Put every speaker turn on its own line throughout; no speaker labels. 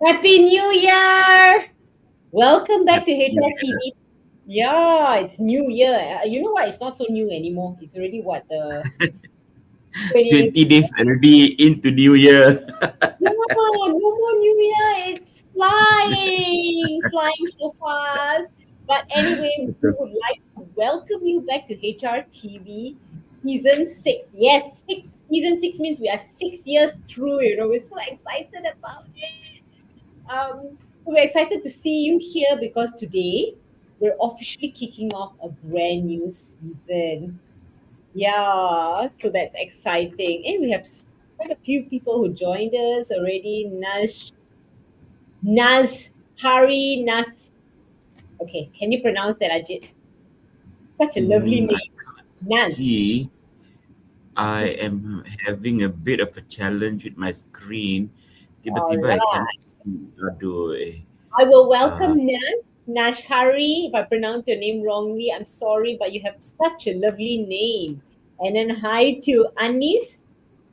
Happy New Year! Welcome back to HR TV. Yeah, it's New Year. You know what? It's not so new anymore. It's already what the 20th.
20 days already into New Year.
No, no more New Year. It's flying so fast. But anyway, we would like to welcome you back to HR TV season 6. Yes, season 6 means we are 6 years through. We're so excited about it. So we're excited to see you here because today we're officially kicking off a brand new season. Yeah, so that's exciting. And we have quite a few people who joined us already. Nas. Okay, can you pronounce that, Ajit? Such a lovely
I
name.
can't
Naz.
see. I am having a bit of a challenge with my screen.
All
Tiba-tiba I cannot
right.
see. Aduh.
I will
Uh,
welcome Nashhari. If I pronounce your name wrongly, I'm sorry, but you have such a lovely name. And then hi to Anis.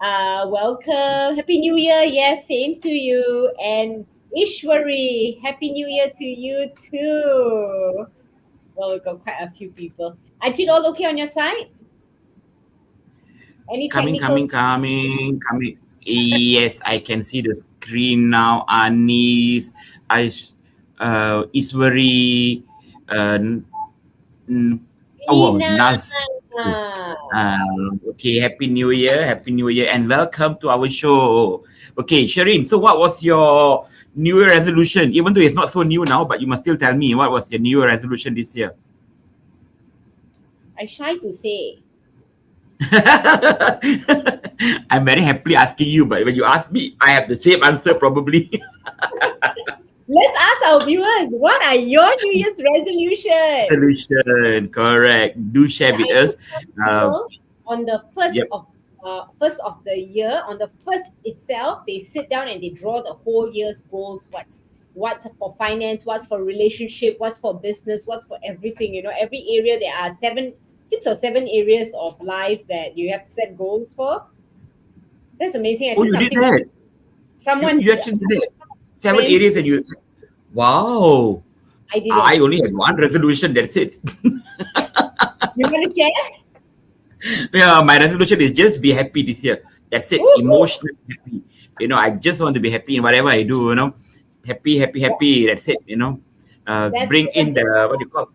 Welcome. Happy New Year. Yes, same to you. And Ishwari, Happy New Year to you too. Well, we've got quite a few people. Ajit, all okay on your side? Any
coming,
technical?
coming, coming, coming. Yes, I can see the screen now. Anis, Iswari, uh, n- oh,
Nina.
Naz. Okay, Happy New Year, Happy New Year, and welcome to our show. Okay, Shireen, so what was your New Year resolution? Even though it's not so new now, but you must still tell me what was your New Year resolution this year.
I shy to say.
I'm very happily asking you, but when you ask me, I have the same answer probably.
Let's ask our viewers, what are your New Year's resolutions?
Resolution, correct. Do share
Yeah,
with
I know
us.
some
Uh,
people on the first
yep.
of the year, on the first itself, they sit down and they draw the whole year's goals. What's for finance, what's for relationship, what's for business, what's for everything. Every area there are 6 or 7 areas of life that you have to set goals for. That's amazing. I
Oh,
think
you did
something
that. You
someone
actually did that. Seven
friends.
areas, and you. Wow.
I
I
didn't.
only had one resolution. That's it.
You want to share?
Yeah, my resolution is just be happy this year. That's it.
Woohoo!
Emotionally happy. I just want to be happy in whatever I do. Happy, happy, happy. That's it.
That's
Bring in
good.
the what do you call?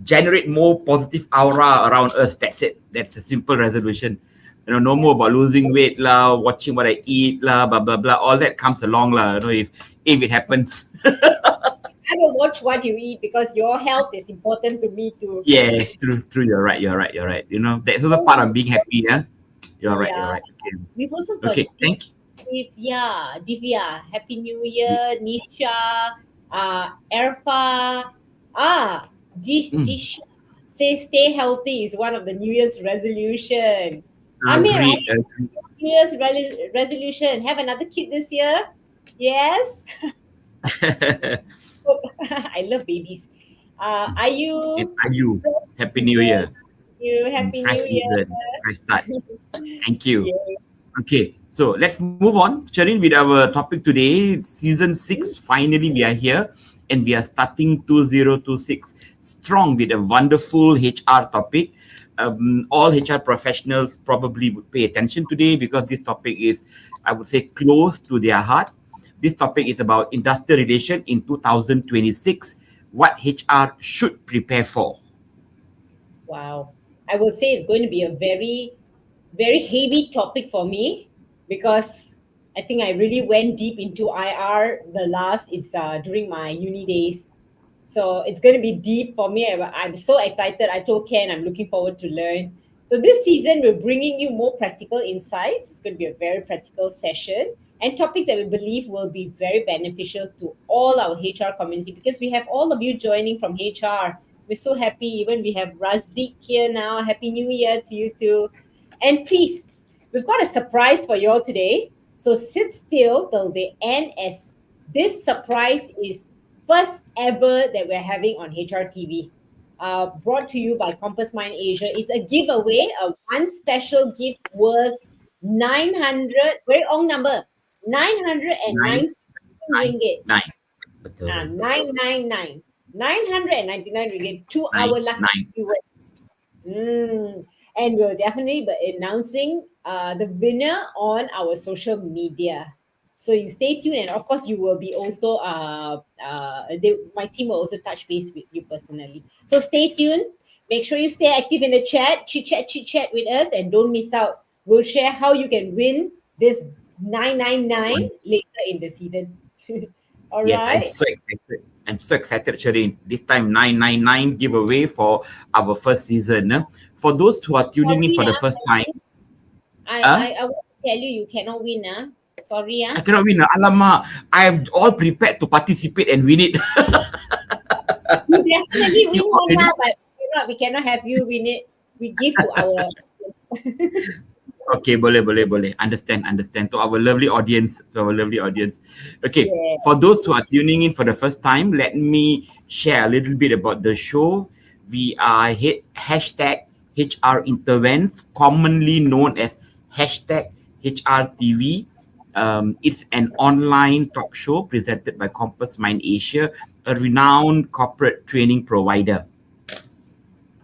Generate more positive aura around us. That's it. That's a simple resolution. No more
That's
about losing weight lah, watching what I eat lah, blah blah blah. All that comes along lah. If it happens.
I will watch what you eat because your health is important to me too.
Yes, true, true. You're right. You're right. You're right. That's also part of being happy. Yeah. You're right. You're
Yeah,
right. Okay.
we've also got
Okay. Thank you.
Divya, Happy New Year, Nisha, Erfa,
Mm,
Dish say stay healthy is one of the New Year's resolution. Amir, I
agreed. Agreed.
New Year's resolution. Have another kid this year? Yes. I love babies. Are
And
you?
are you? Happy New
Season.
Year.
You Happy
Fresh
New Year.
season. Fresh start. Thank you.
Yeah.
Okay. So let's move on, Sharin, with our topic today. Season 6. Finally, we are here and we are starting 2026 strong with a wonderful HR topic. All HR professionals probably would pay attention today because this topic is, I would say, close to their heart. This topic is about industrial relation in 2026, what HR should prepare for.
Wow. I would say it's going to be a very, very heavy topic for me because I think I really went deep into IR. The last is during my uni days. So it's going to be deep for me. I'm so excited. I told Ken I'm looking forward to learn. So this season, we're bringing you more practical insights. It's going to be a very practical session and topics that we believe will be very beneficial to all our HR community because we have all of you joining from HR. We're so happy. Even we have Razdik here now. Happy New Year to you too. And please, we've got a surprise for you all today. So sit still till the end as this surprise is first ever that we're having on HR TV. Brought to you by Compass Mind Asia. It's a giveaway, a one special gift worth 900, very long number, 909.
Nine.
ringgit.
Nine. Betul.
999. 999 ringgit to our lucky
Nine.
viewers. And we'll definitely be announcing the winner on our social media. So you stay tuned, and of course, you will be also. My team will also touch base with you personally. So stay tuned. Make sure you stay active in the chat, chit chat with us, and don't miss out. We'll share how you can win this 999
One.
later in the season. All
Yes, I'm
right.
so excited. I'm so excited, Shireen. This time 999 giveaway for our first season. For those who are tuning in
Sorry,
for the first time,
I want to tell you, you cannot win. Sorry,
I cannot win. Alamak, I'm all prepared to participate and win it.
you definitely
You
win one
already
now, but we cannot have you win it. We give to our
Okay, boleh. Understand. To our lovely audience. Okay,
yeah.
for those who are tuning in for the first time, let me share a little bit about the show. We are hashtag HR Intervents, commonly known as hashtag HRTV. It's an online talk show presented by Compass Mind Asia, a renowned corporate training provider.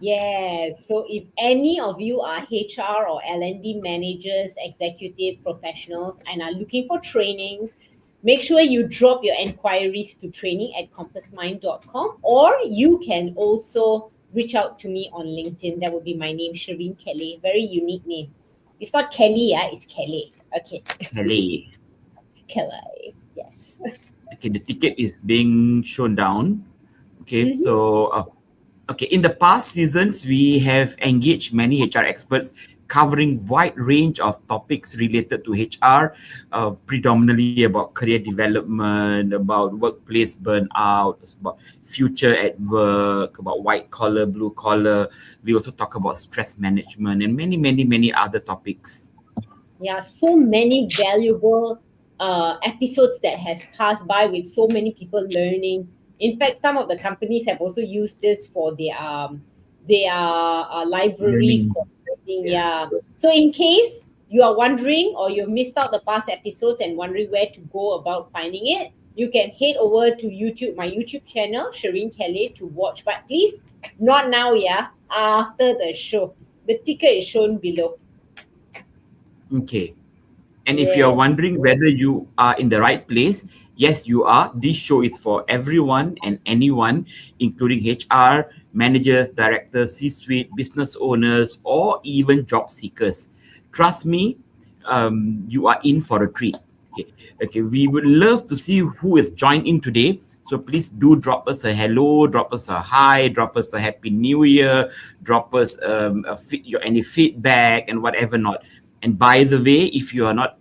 Yes. So if any of you are HR or L&D managers, executive professionals, and are looking for trainings, make sure you drop your enquiries to training@compassmind.com, or you can also reach out to me on LinkedIn. That would be my name, Shireen Kelly. Very unique name. It's not Kelly, it's Kelly. Okay.
Hello.
Kelly. Yes.
Okay, the ticket is being shown down. Okay,
Mhm.
in the past seasons, we have engaged many HR experts covering wide range of topics related to HR, predominantly about career development, about workplace burnout, about future at work, about white collar, blue collar. We also talk about stress management and many other topics.
Yeah, so many valuable episodes that has passed by with so many people learning. In fact, some of the companies have also used this for their library
Learning.
for learning.
Yeah.
Yeah. So in case you are wondering or you missed out the past episodes and wondering where to go about finding it, you can head over to YouTube, my YouTube channel, Shireen Kelly, to watch. But please, not now, yeah. After the show, the ticker is shown below.
Okay. And if you're
Yeah.
wondering whether you are in the right place, yes, you are. This show is for everyone and anyone, including HR, managers, directors, C suite, business owners, or even job seekers. Trust me, you are in for a treat. Okay, we would love to see who is joined in today. So please do drop us a hello, drop us a hi, drop us a happy new year, drop us your any feedback and whatever not. And by the way, if you're not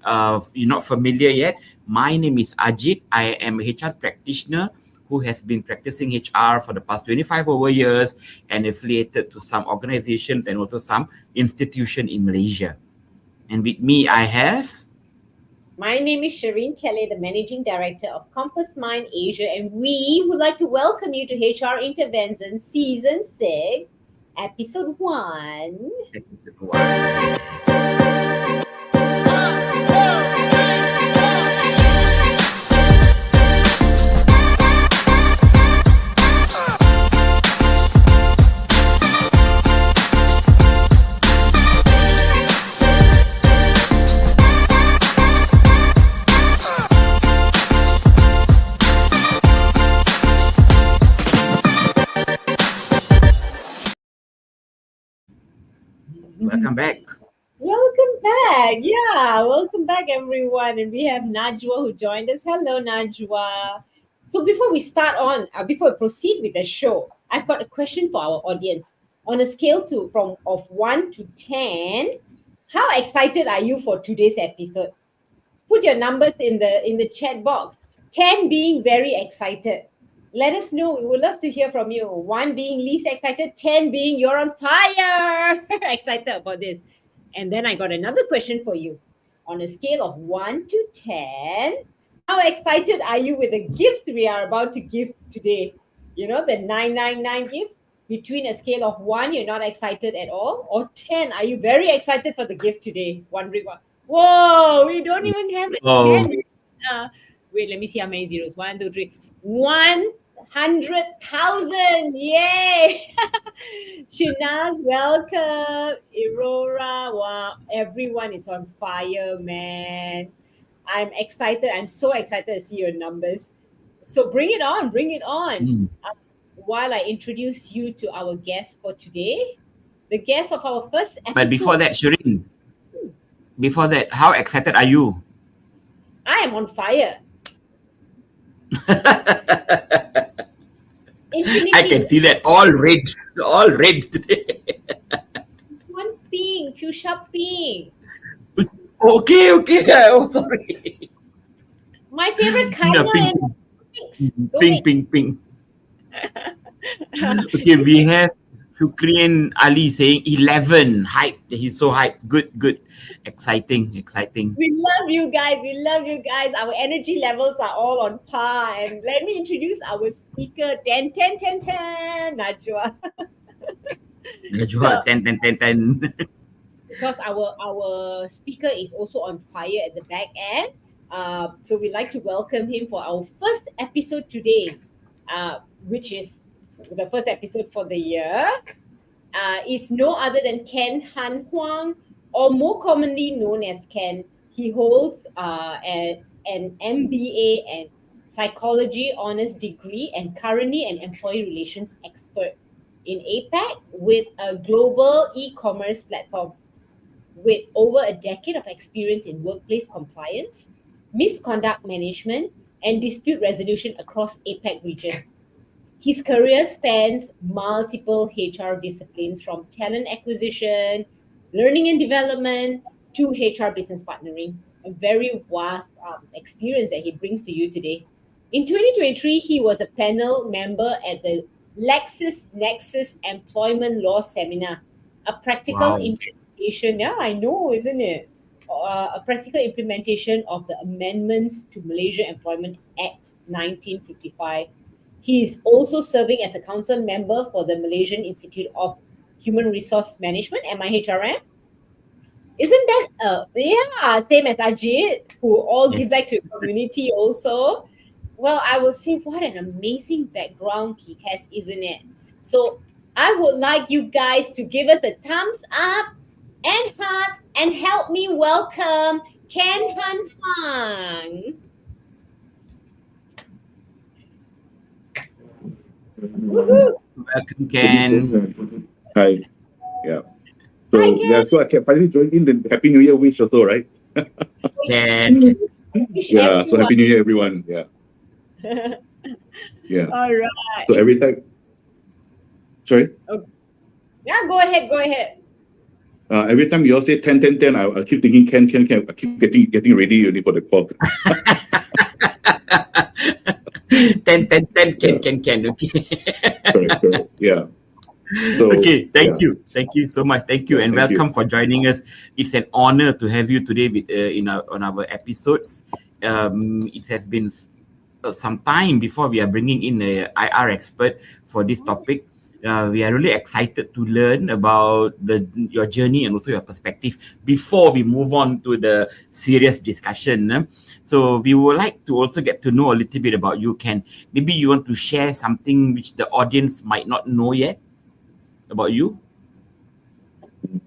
familiar yet, my name is Ajit. I am a HR practitioner who has been practicing HR for the past 25 over years and affiliated to some organizations and also some institution in Malaysia. And with me, I have
My name is Shireen Kelly, the Managing Director of Compass Mind Asia, and we would like to welcome you to HR Intervention Season 6, Episode 1.
Yes. Welcome back.
Welcome back. Yeah, welcome back, everyone. And we have Najwa who joined us. Hello, Najwa. So before we start on, before we proceed with the show, I've got a question for our audience. On a scale to from of 1 to 10, how excited are you for today's episode? Put your numbers in the chat box. 10 being very excited. Let us know. We would love to hear from you. 1 being least excited, 10 being you're on fire. Excited about this. And then I got another question for you. On a scale of 1 to 10, how excited are you with the gifts we are about to give today? You know, the 999 gift. Between a scale of 1, you're not excited at all, or 10, are you very excited for the gift today? Wondering what? Whoa, we don't even have a
Oh,
10. Uh, Wait, let me see how many zeros. 1, 2, 3. 100,000. Yay! Shinaz, welcome. Aurora, wow, everyone is on fire, man. I'm excited. I'm so excited to see your numbers. So bring it on, bring it on.
Mm.
While I introduce you to our guest for today, the guest of our first
But before
episode.
that, Shireen, before that, how excited are you?
I am on fire.
I
Infinity
can see that all red today.
one pink, fuchsia pink.
Okay, okay. Oh, sorry.
My favorite
No,
color
pink,
and pinks. Go
pink,
ahead.
pink, pink. Okay, we have Shukrian Ali saying 11. Hype. He's so hyped. Good, good. Exciting, exciting.
We love you guys. We love you guys. Our energy levels are all on par. And let me introduce our speaker, 10, 10, 10, 10, Najwa.
Najwa,
So,
10, 10, 10, 10.
because our speaker is also on fire at the back end. So we'd like to welcome him for our first episode today, which is the first episode for the year. Is no other than Ken Han Huang, or more commonly known as Ken. He holds an MBA and psychology honors degree and currently an employee relations expert in APAC with a global e-commerce platform with over a decade of experience in workplace compliance, misconduct management, and dispute resolution across APAC region. His career spans multiple HR disciplines from talent acquisition, learning and development, to HR business partnering. A very vast experience that he brings to you today. In 2023, he was a panel member at the LexisNexis Employment Law Seminar, a practical
Wow.
implementation. Yeah, I know, isn't it? A practical implementation of the amendments to Malaysia Employment Act 1955. He is also serving as a council member for the Malaysian Institute of Human Resource Management, MIHRM. Isn't that yeah, same as Ajit, who all give
Yes.
back to the community also? Well, I will say what an amazing background he has, isn't it? So I would like you guys to give us a thumbs up and heart and help me welcome Ken Han Hang. Woohoo!
Welcome, Ken.
Hi. Yeah.
Hi,
So yeah,
Ken.
so I can finally join in the Happy New Year wish also, right?
Ken, Ken.
Wish
Yeah. So
everyone.
Happy New Year, everyone. Yeah. Yeah.
All right.
So every time, sorry.
Yeah, go ahead. Go ahead.
Every time you all say 10, 10, 10, I keep thinking Ken, Ken, Ken. I keep getting ready only for the call.
10, 10, 10, Ken,
Yeah.
Ken. Okay.
Correct. Yeah. So
Okay, thank
yeah.
you. Thank you so much. Thank you
Yeah,
and
thank you.
welcome for joining us. It's an honor to have you today with, on our episodes. It has been some time before we are bringing in a IR expert for this topic. We are really excited to learn about your journey and also your perspective before we move on to the serious discussion. So we would like to also get to know a little bit about you, Ken. Maybe you want to share something which the audience might not know yet about you.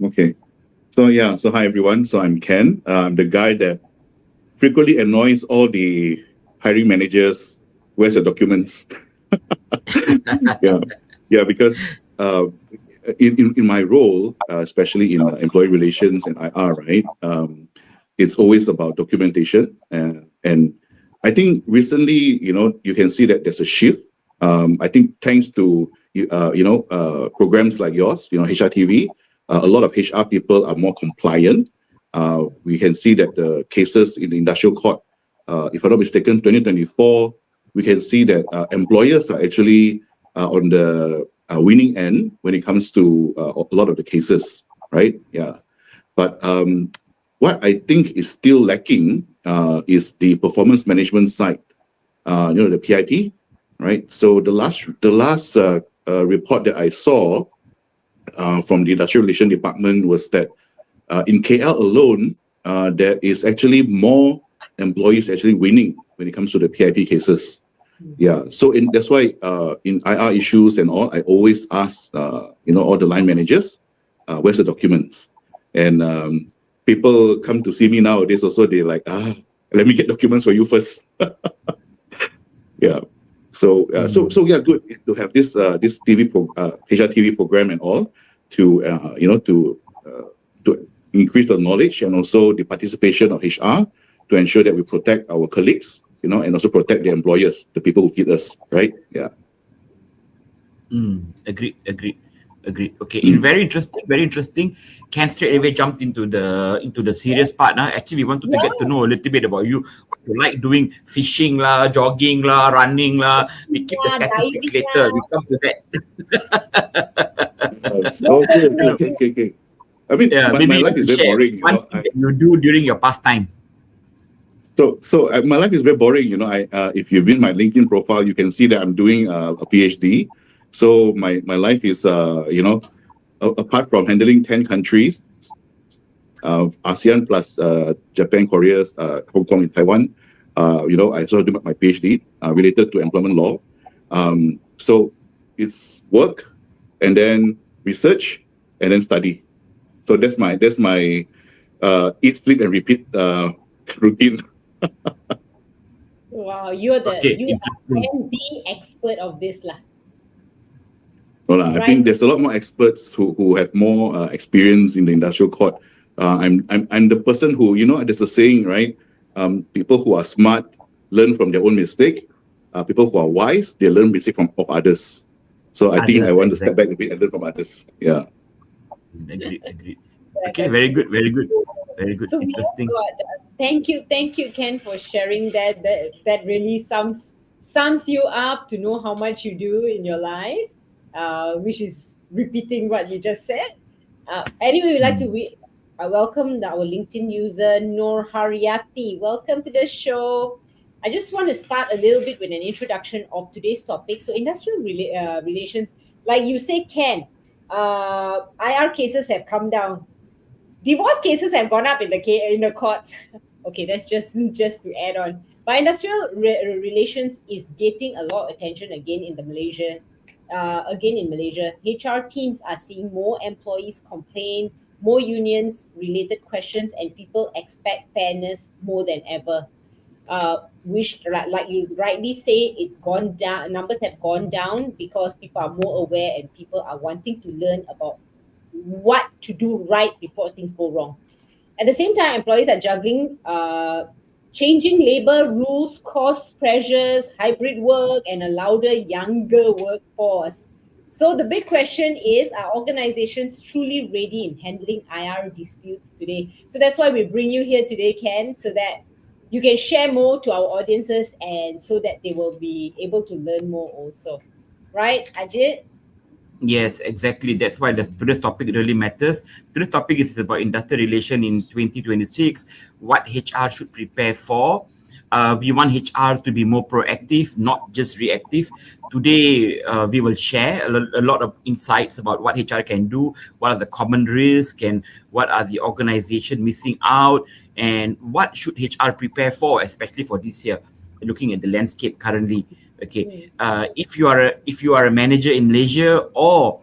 Okay. So yeah. So hi everyone. So I'm Ken. I'm the guy that frequently annoys all the hiring managers. Where's the documents? Yeah, because in my role, especially in employee relations and IR, right, it's always about documentation, and I think recently, you can see that there's a shift. I think thanks to programs like yours, HRTV, a lot of HR people are more compliant. We can see that the cases in the industrial court, if I'm not mistaken, 2024, we can see that employers are actually on the winning end when it comes to a lot of the cases, right? Yeah. But what I think is still lacking is the performance management side, the PIP, right? So the last report that I saw from the Industrial Relations Department was that in KL alone, there is actually more employees actually winning when it comes to the PIP cases. Yeah, so that's why in IR issues and all, I always ask all the line managers, where's the documents? And people come to see me nowadays also, they're like, let me get documents for you first. Yeah. So yeah, good to have this HR TV program and all to increase the knowledge and also the participation of HR to ensure that we protect our colleagues, and also protect the employers, the people who feed us, right? Yeah.
Agreed. Okay, very interesting. Ken straight away jumped into the serious part. Actually, we wanted to get to know a little bit about you. What you like doing, fishing lah, jogging lah, running lah. We keep the statistics
diving
later. We come to that.
Okay. I mean,
Maybe
my
you
life
want
is
to
very
share
boring.
one thing that you do during your pastime.
So my life is very boring. If you read my LinkedIn profile, you can see that I'm doing a PhD. So my life is, apart from handling 10 countries, ASEAN plus Japan, Korea, Hong Kong, and Taiwan, I also do my PhD related to employment law. So it's work and then research and then study. So that's my eat, sleep, and repeat routine.
Wow, you are the expert of this lah.
Well, I think there's a lot more experts who have more experience in the industrial court. I'm the person who, there's a saying, right? People who are smart learn from their own mistake. People who are wise, they learn mistake of others. So I think I want to step back a bit and learn from others. Yeah.
Agreed. Okay, very good. So interesting.
Thank you, Ken, for sharing that. That really sums you up to know how much you do in your life, which is repeating what you just said. Anyway, we'd like to welcome our LinkedIn user Noor Haryati. Welcome to the show. I just want to start a little bit with an introduction of today's topic. So, industrial relations, like you say, Ken, IR cases have come down. Divorce cases have gone up in the courts. Okay, that's just to add on. But industrial relations is getting a lot of attention again in Malaysia. HR teams are seeing more employees complain, more unions-related questions, and people expect fairness more than ever. Which, like you rightly say, it's gone down. Numbers have gone down because people are more aware and people are wanting to learn about what to do right before things go wrong. At the same time, employees are juggling changing labor rules, cost pressures, hybrid work, and a louder, younger workforce. So the big question is, are organizations truly ready in handling IR disputes today? So that's why we bring you here today, Ken, so that you can share more to our audiences and so that they will be able to learn more also. Right, Ajit?
Yes, exactly. That's why today's topic really matters. Today's topic is about industrial relation in 2026, what HR should prepare for. We want HR to be more proactive, not just reactive. Today, we will share a lot of insights about what HR can do, what are the common risks, and what are the organization missing out, and what should HR prepare for, especially for this year, looking at the landscape currently. Okay, if you are a manager in Malaysia, or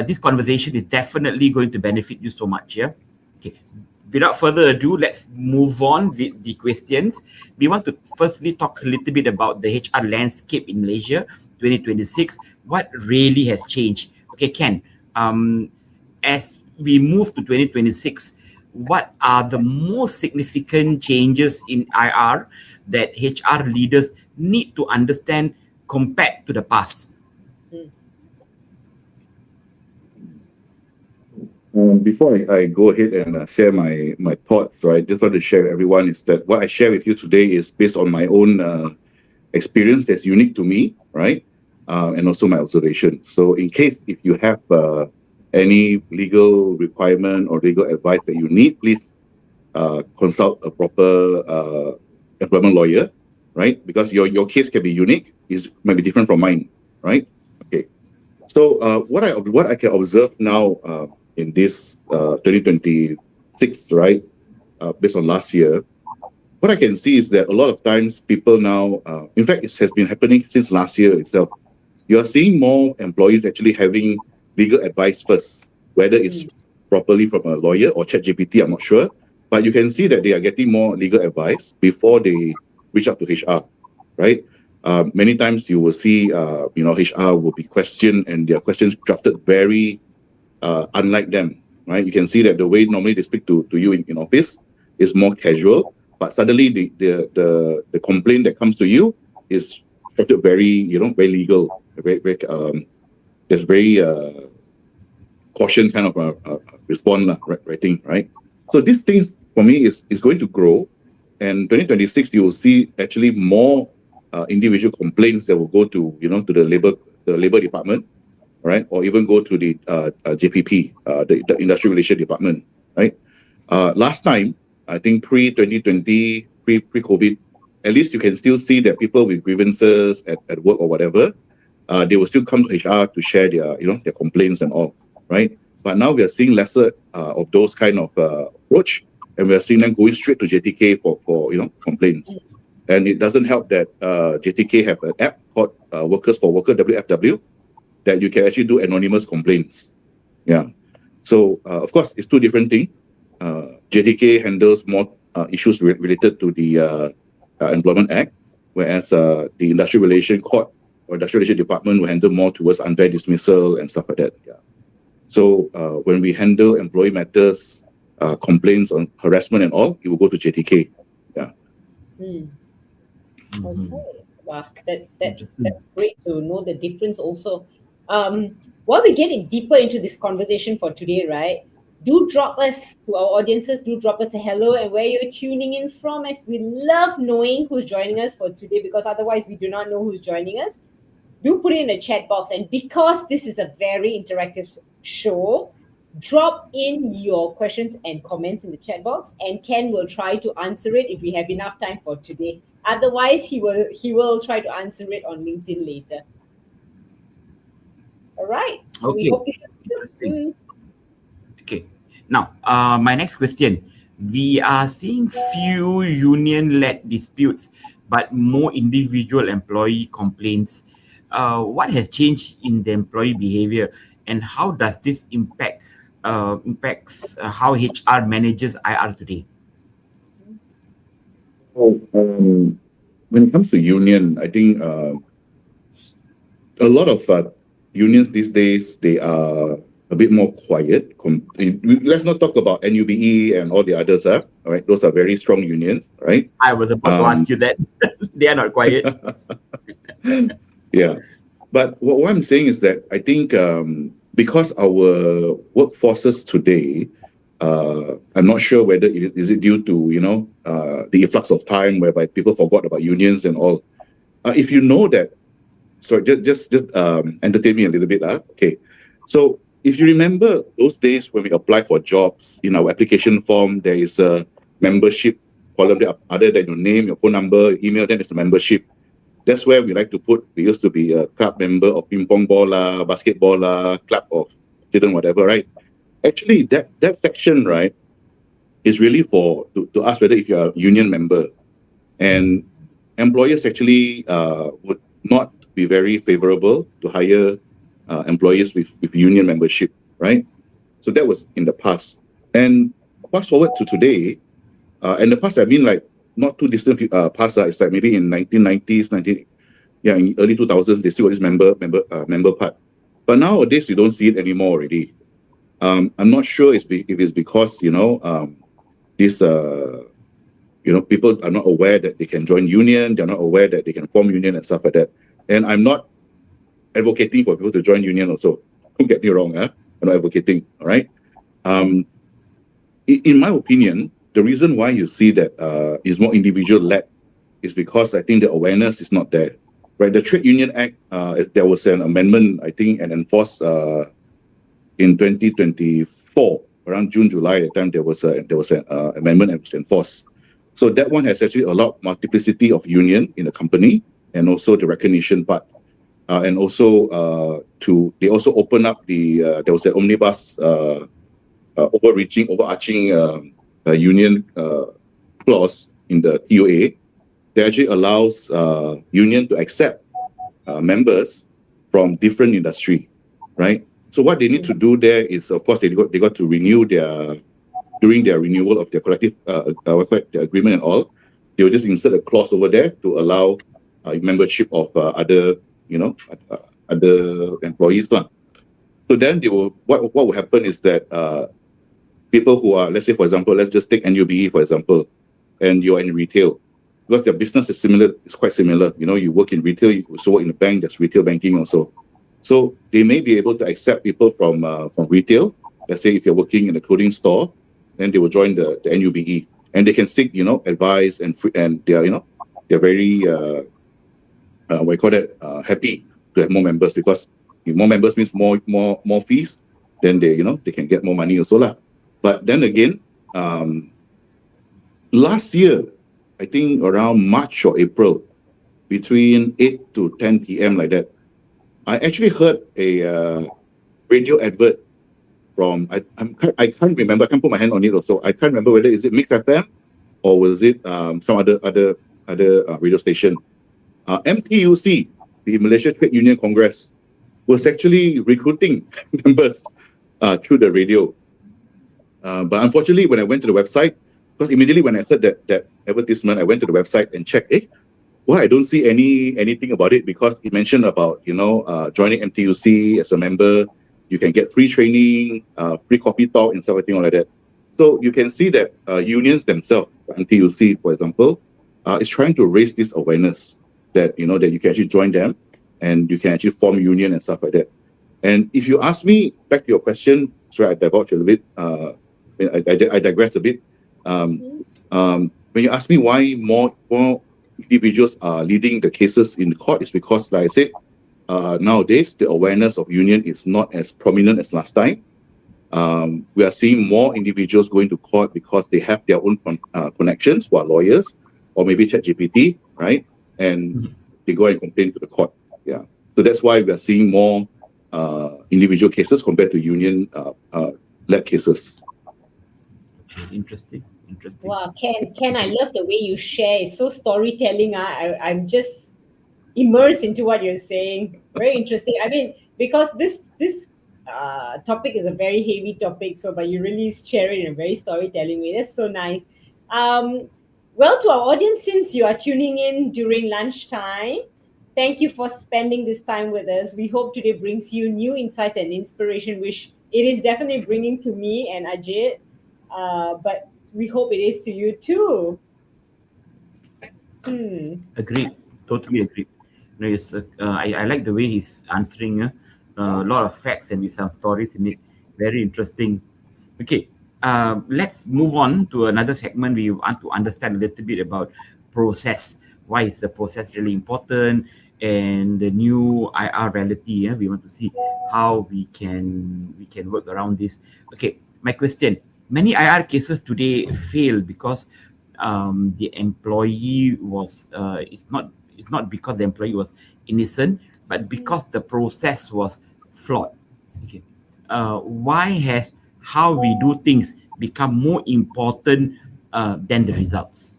this conversation is definitely going to benefit you so much. Yeah. Okay. Without further ado, let's move on with the questions. We want to firstly talk a little bit about the HR landscape in Malaysia 2026. What really has changed? Okay, Ken. As we move to 2026, what are the most significant changes in IR that HR leaders need to understand compared to the past?
Before I go ahead and share my thoughts, right, just want to share with everyone is that what I share with you today is based on my own experience that's unique to me, right, and also my observation. So in case if you have any legal requirement or legal advice that you need, please consult a proper employment lawyer, right? Because your case can be unique, might be different from mine, right? Okay. So what I can observe now in this 2026, right, based on last year, what I can see is that a lot of times people now, in fact, it has been happening since last year itself. You are seeing more employees actually having legal advice first, whether it's properly from a lawyer or ChatGPT, I'm not sure. But you can see that they are getting more legal advice before they reach out to HR, right? Many times you will see, HR will be questioned and their questions drafted very unlike them, right? You can see that the way normally they speak to you in office is more casual, but suddenly the complaint that comes to you is structured very, very legal, very there's very caution kind of response writing, right? So these things for me is going to grow, and 2026 you will see actually more individual complaints that will go to to the labor department, right, or even go to the JPP, the Industrial Relations Department, right? Last time, I think pre-2020, pre-COVID, at least you can still see that people with grievances at work or whatever, they will still come to HR to share their complaints and all, right? But now we are seeing lesser of those kind of approach, and we are seeing them going straight to JTK for complaints. And it doesn't help that JTK have an app called Workers for Worker, WFW, that you can actually do anonymous complaints. Yeah. So, of course, it's two different things. JTK handles more issues related to the Employment Act, whereas the Industrial Relations Court or Industrial Relations Department will handle more towards unfair dismissal and stuff like that. Yeah. So, when we handle employee matters, complaints on harassment and all, it will go to JTK. Yeah.
Okay. Wow, that's great to know the difference also. While we get deeper into this conversation for today, right? Do drop us to our audiences, do drop us a hello and where you're tuning in from, as we love knowing who's joining us for today, because otherwise we do not know who's joining us. Do put it in the chat box, and because this is a very interactive show, drop in your questions and comments in the chat box, and Ken will try to answer it if we have enough time for today. Otherwise, he will try to answer it on LinkedIn later. All right. So we
Okay.
hope
Interesting. Okay. Now, my next question. We are seeing few union-led disputes, but more individual employee complaints. What has changed in the employee behavior, and how does this impacts how HR manages IR today?
So, when it comes to union, I think a lot of unions these days, they are a bit more quiet. Let's not talk about NUBE and all the others. All right, those are very strong unions, right?
I was about to ask you that. They are not quiet.
Yeah, but what I'm saying is that I think because our workforces today, I'm not sure whether is it due to the influx of time whereby people forgot about unions and all. If you know that, sorry, just entertain me a little bit. Okay, so if you remember those days when we apply for jobs, in our application form, there is a membership column there, other than your name, your phone number, email, then it's a membership. That's where we like to put, we used to be a club member of ping pong ball, basketball, club of student, whatever, right? Actually, that section, right, is really to ask whether if you're a union member. And employers actually would not be very favorable to hire employees with union membership, right? So that was in the past. And fast forward to today, and the past, I mean, like, not too distant past, it's like maybe in 1990s, in early 2000s, they still got this member part. But nowadays, you don't see it anymore already. I'm not sure if it's because, these, people are not aware that they can join union, they're not aware that they can form union and stuff like that. And I'm not advocating for people to join union also. Don't get me wrong, I'm not advocating, all right? In my opinion, the reason why you see that is more individual-led is because I think the awareness is not there, right? The Trade Union Act, there was an amendment, I think, and enforced in 2024, around June, July, at the time there was an amendment and was enforced. So that one has actually allowed multiplicity of union in the company, and also the recognition part. And also they also opened up there was an omnibus overarching union clause in the TOA that actually allows union to accept members from different industry, right? So what they need to do there is, of course, they got to renew during their renewal of their collective their agreement and all. They will just insert a clause over there to allow membership of other other employees lah. So then they will what will happen is that people who are, let's say for example, let's just take NUBE for example, and you're in retail, because their business is similar, it's quite similar. You work in retail, you also work in a bank, there's retail banking also. So they may be able to accept people from retail. Let's say if you're working in a clothing store, then they will join the NUBE, and they can seek advice and they're very happy to have more members, because if more members means more fees, then they can get more money also lah. But then again, last year, I think around March or April, between 8 to 10 p.m. like that, I actually heard a radio advert from I can't remember. I can't put my hand on it also. I can't remember whether is it Mix FM or was it some other radio station. MTUC, the Malaysia Trade Union Congress, was actually recruiting members through the radio. But unfortunately, when I went to the website, because immediately when I heard that advertisement, I went to the website and checked. I don't see anything about it, because it mentioned about joining MTUC as a member, you can get free training, free coffee talk and stuff like that. So you can see that unions themselves, MTUC for example, is trying to raise this awareness that that you can actually join them and you can actually form a union and stuff like that. And if you ask me, back to your question, sorry, I divulged a little bit. I digress a bit. When you ask me why more individuals are leading the cases in the court, is because, like I said, nowadays the awareness of union is not as prominent as last time. We are seeing more individuals going to court because they have their own connections, who are lawyers, or maybe ChatGPT, right? And they go and complain to the court. Yeah. So that's why we are seeing more individual cases compared to union led cases.
Interesting.
Wow, Ken, I love the way you share. It's so storytelling. I'm just immersed into what you're saying. Very interesting. I mean, because this topic is a very heavy topic, but you really share it in a very storytelling way. That's so nice. Well, to our audience, since you are tuning in during lunchtime, thank you for spending this time with us. We hope today brings you new insights and inspiration, which it is definitely bringing to me and Ajit. But we hope it is to you too.
Agreed. Totally agreed. I like the way he's answering a lot of facts and with some stories in it. Very interesting. Okay, let's move on to another segment. We want to understand a little bit about process. Why is the process really important? And the new IR reality. We want to see how we can work around this. Okay, my question. Many IR cases today fail because the employee was it's not because the employee was innocent, but because the process was flawed. Okay, why has how we do things become more important than the results?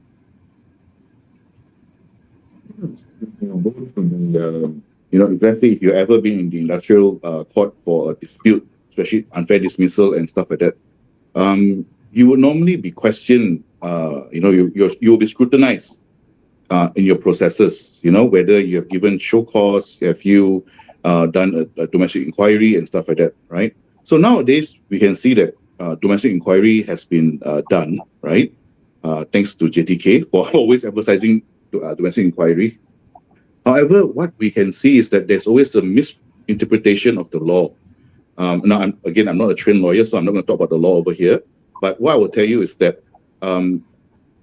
Exactly. If you've ever been in the industrial court for a dispute, especially unfair dismissal and stuff like that, you would normally be questioned. You will be scrutinized in your processes. Whether you have given show cause, have you done a domestic inquiry and stuff like that, right? So nowadays we can see that domestic inquiry has been done, right? Thanks to JTK for always emphasizing domestic inquiry. However, what we can see is that there's always a misinterpretation of the law. Now, I'm not a trained lawyer, so I'm not going to talk about the law over here. But what I will tell you is that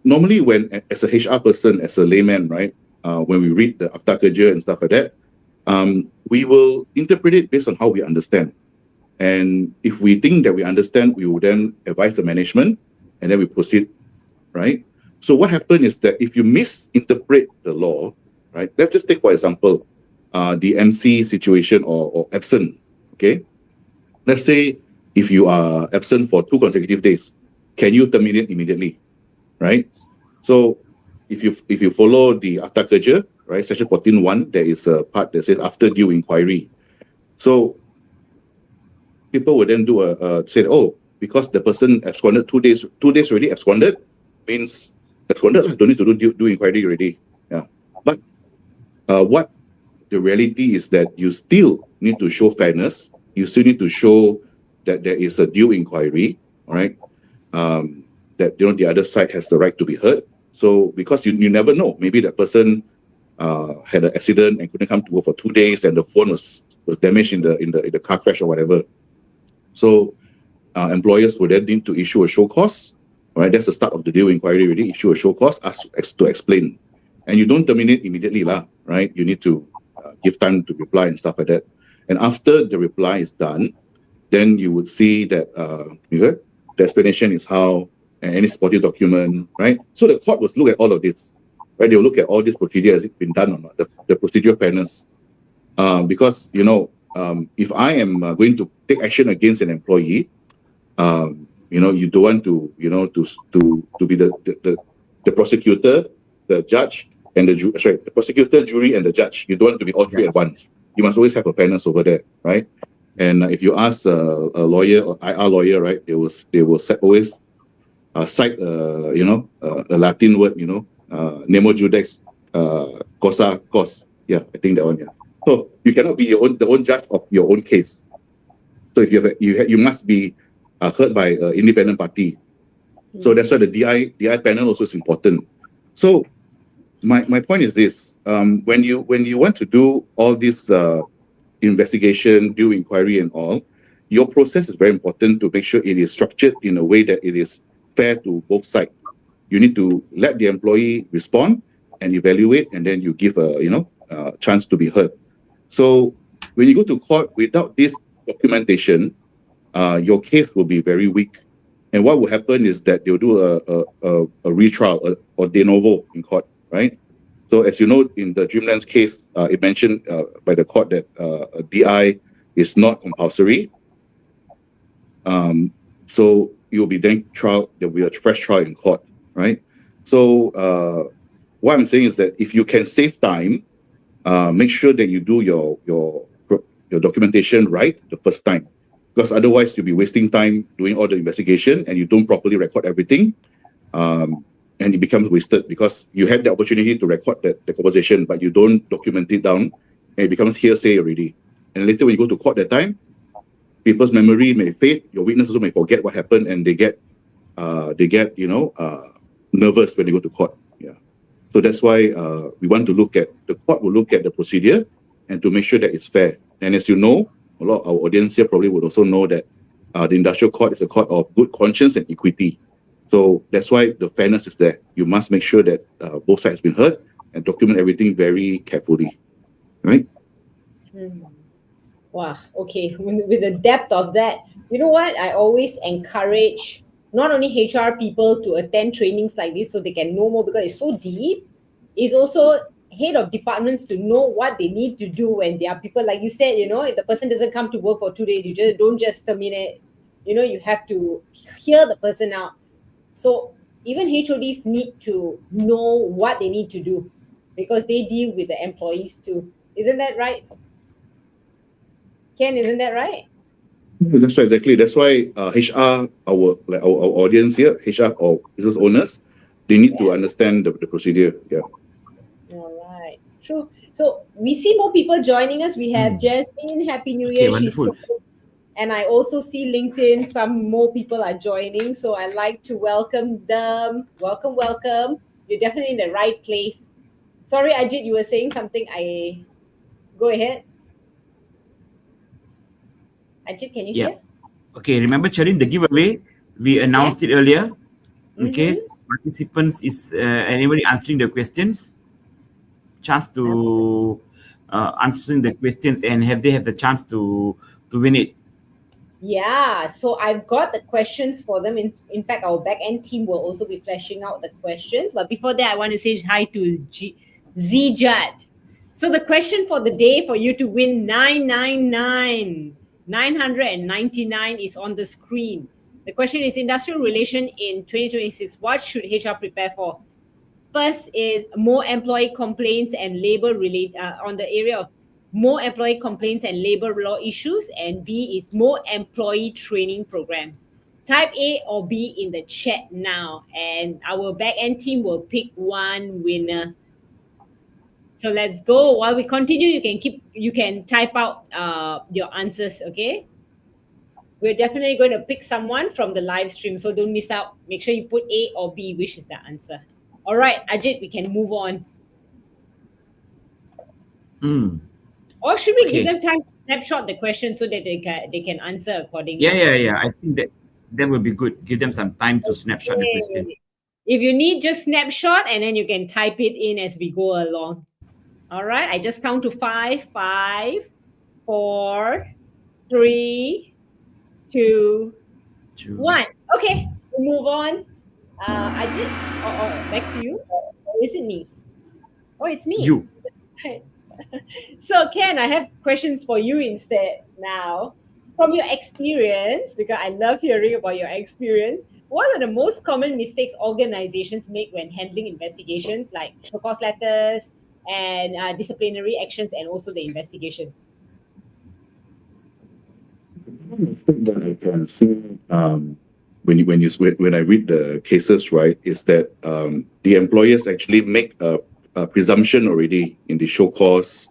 normally when, as a HR person, as a layman, right, when we read the Akta Kerja and stuff like that, we will interpret it based on how we understand. And if we think that we understand, we will then advise the management and then we proceed, right? So what happened is that if you misinterpret the law, right, let's just take, for example, the MC situation or absent, okay? Let's say if you are absent for 2 consecutive days, can you terminate immediately, right? So if you follow the Akta Kerja, right, section 14.1, there is a part that says after due inquiry. So people would then do say, oh, because the person absconded 2 days already absconded, means absconded, don't need to do inquiry already. Yeah. But what the reality is that you still need to show fairness. You still need to show that there is a due inquiry, all right? That the other side has the right to be heard. So because you never know, maybe that person had an accident and couldn't come to work for 2 days, and the phone was damaged in the car crash or whatever. So employers would then need to issue a show cause, right? That's the start of the due inquiry. Really, issue a show cause, ask to explain, and you don't terminate immediately, right? You need to give time to reply and stuff like that. And after the reply is done, then you would see that the explanation is how, and any supporting document, right? So the court will look at all of this, right? They'll look at all this procedure, has it been done or not, the procedural fairness. Because if I am going to take action against an employee, you don't want to be the prosecutor, the judge, and the prosecutor, jury, and the judge. You don't want to be all three at once. You must always have a fairness over there, right? And if you ask a lawyer or IR lawyer, right, they will always cite a Latin word, nemo judex causa cos. Yeah, I think that one. Yeah. So you cannot be the own judge of your own case. So if you must be heard by an independent party. So that's why the DI panel also is important. So my point is this: when you want to do all this investigation, due inquiry, and all, your process is very important to make sure it is structured in a way that it is fair to both sides. You need to let the employee respond and evaluate, and then you give a chance to be heard. So when you go to court without this documentation, your case will be very weak. And what will happen is that they'll do a retrial or de novo in court, right? So as you know, in the Dreamlands case, it mentioned by the court that a DI is not compulsory. So it will be then trial. There will be a fresh trial in court, right? So what I'm saying is that if you can save time, make sure that you do your documentation right the first time, because otherwise you'll be wasting time doing all the investigation and you don't properly record everything, and it becomes wasted because you had the opportunity to record the conversation, but you don't document it down, and it becomes hearsay already. And later when you go to court that time, people's memory may fade, your witness also may forget what happened, and they get nervous when they go to court. Yeah. So that's why we want to the court will look at the procedure and to make sure that it's fair. And as you know, a lot of our audience here probably would also know that the industrial court is a court of good conscience and equity. So that's why the fairness is there. You must make sure that both sides have been heard and document everything very carefully, right?
Wow, okay. With the depth of that, you know what? I always encourage not only HR people to attend trainings like this so they can know more because it's so deep. It's also head of departments to know what they need to do when there are people, like you said, if the person doesn't come to work for 2 days, you don't just terminate. You have to hear the person out. So even HODs need to know what they need to do because they deal with the employees too. Isn't that right? Ken, isn't that right?
That's right, exactly. That's why HR, our audience here, HR or business owners, they need to understand the procedure. Yeah.
All right. True. So we see more people joining us. We have Jasmine. Happy New Year.
Wonderful.
And I also see LinkedIn. Some more people are joining. So I like to welcome them. Welcome, welcome. You're definitely in the right place. Sorry, Ajit, you were saying something. Go ahead. Ajit, can you hear?
Okay, remember, Charin, the giveaway, we announced it earlier. Okay, participants is anybody answering the questions, chance to answering the questions, and they have the chance to win it.
Yeah, so I've got the questions for them. In fact, our back-end team will also be fleshing out the questions. But before that, I want to say hi to Zijad. So the question for the day for you to win 999 is on the screen. The question is industrial relation in 2026. What should HR prepare for? First is more employee complaints and labor relate on the area of more employee complaints and labor law issues, and B is more employee training programs. Type A or B in the chat now, and our back end team will pick one winner. So let's go. While we continue, you can type out your answers. Okay, we're definitely going to pick someone from the live stream, so don't miss out. Make sure you put A or B, which is the answer. All right, Ajit, we can move on.
Mm.
Or should we give
Okay.
them time to snapshot the question so that they can answer
Yeah,
accordingly?
yeah, yeah. I think that would be good. Give them some time to snapshot the question.
Okay. If you need, just snapshot and then you can type it in as we go along. All right. I just count to five, five, four, three, two,
To
one. Okay, we move on. Ajit, back to you. Or is it me? Oh, it's me.
you.
So, Ken, I have questions for you instead now. From your experience, because I love hearing about your experience, what are the most common mistakes organizations make when handling investigations, like show cause letters and disciplinary actions, and also the investigation?
That I can see when I read the cases, right, is that the employers actually make a presumption already in the show cause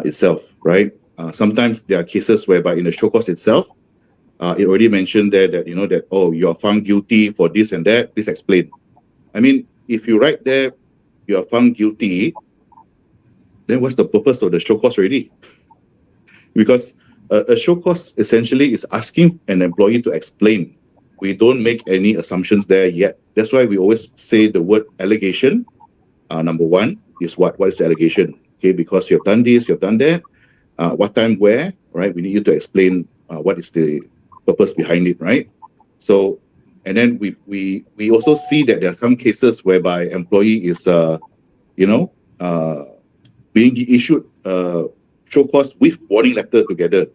itself, right? Sometimes there are cases whereby in the show cause itself, it already mentioned there that that, oh, you are found guilty for this and that. Please explain. I mean, if you write there you are found guilty, then what's the purpose of the show cause already? Because a show cause essentially is asking an employee to explain. We don't make any assumptions there yet. That's why we always say the word allegation. Number one is what is the allegation? Okay, because you've done this, you've done that. What time, where? Right? We need you to explain what is the purpose behind it, right? So, and then we also see that there are some cases whereby employee is you know being issued show cause with warning letter together,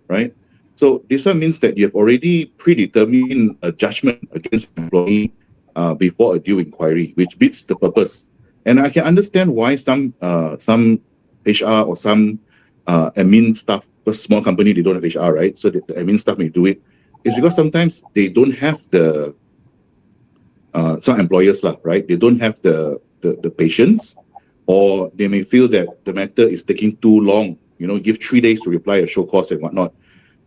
right? So this one means that you have already predetermined a judgment against the employee before a due inquiry, which beats the purpose. And I can understand why some HR or some admin staff, because small company they don't have HR, right? So the admin staff may do it. It's because sometimes they don't have the some employers lah, right? They don't have the patience, or they may feel that the matter is taking too long. Give 3 days to reply a show cause and whatnot.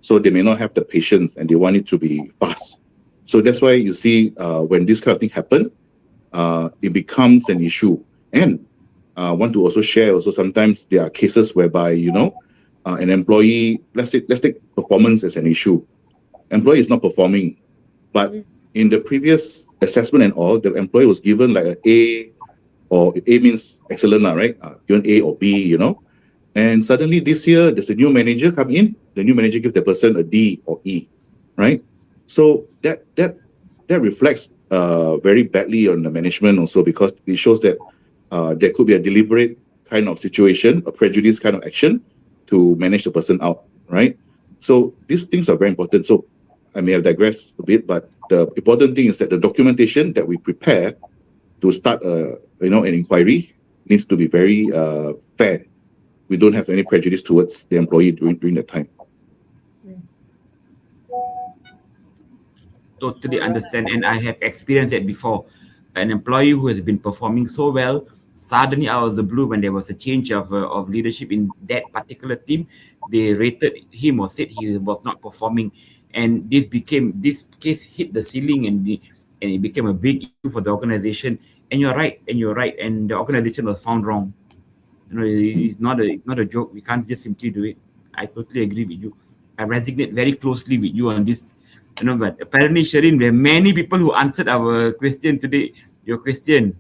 So they may not have the patience and they want it to be fast. So that's why you see when this kind of thing happen, it becomes an issue. And I want to also share also sometimes there are cases whereby, an employee, let's take performance as an issue. Employee is not performing, but in the previous assessment and all, the employee was given like an A, or A means excellent, right? Given A or B, and suddenly this year there's a new manager come in. The new manager gives the person a D or E, right? So that reflects very badly on the management also, because it shows that there could be a deliberate kind of situation, a prejudice kind of action to manage the person out, right? So these things are very important. So I may have digressed a bit, but the important thing is that the documentation that we prepare to start an inquiry needs to be very fair. We don't have any prejudice towards the employee during that time.
Totally understand, and I have experienced that before. An employee who has been performing so well, suddenly out of the blue, when there was a change of leadership in that particular team, they rated him or said he was not performing, and this case hit the ceiling, and it became a big issue for the organization. And you're right, and the organization was found wrong. It's not a joke. We can't just simply do it. I totally agree with you. I resonate very closely with you on this. But apparently, Shireen, there are many people who answered our question today. Your question.